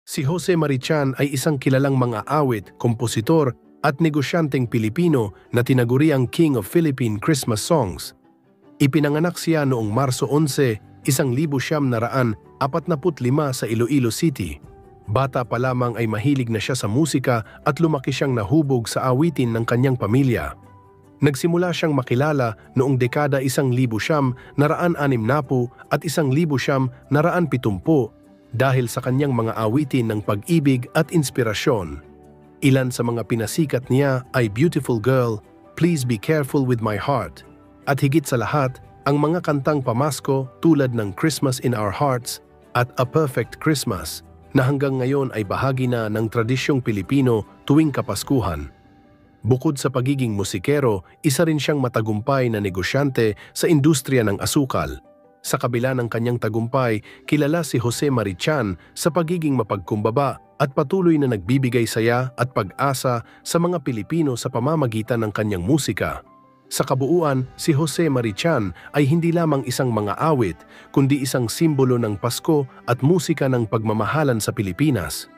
Si Jose Marichan ay isang kilalang mang-aawit, kompositor at negosyanteng Pilipino na tinaguriang King of Philippine Christmas Songs. Ipinanganak siya noong Marso 11, 1945 sa Iloilo City. Bata pa lamang ay mahilig na siya sa musika at lumaki siyang nahubog sa awitin ng kanyang pamilya. Nagsimula siyang makilala noong dekada 1960 at 1970 dahil sa kanyang mga awitin ng pag-ibig at inspirasyon. Ilan sa mga pinasikat niya ay Beautiful Girl, Please Be Careful with My Heart, at higit sa lahat, ang mga kantang pamasko tulad ng Christmas in Our Hearts at A Perfect Christmas na hanggang ngayon ay bahagi na ng tradisyong Pilipino tuwing Kapaskuhan. Bukod sa pagiging musikero, isa rin siyang matagumpay na negosyante sa industriya ng asukal. Sa kabila ng kanyang tagumpay, kilala si Jose Marichan sa pagiging mapagkumbaba at patuloy na nagbibigay saya at pag-asa sa mga Pilipino sa pamamagitan ng kanyang musika. Sa kabuuan, si Jose Marichan ay hindi lamang isang mang-aawit, kundi isang simbolo ng Pasko at musika ng pagmamahalan sa Pilipinas.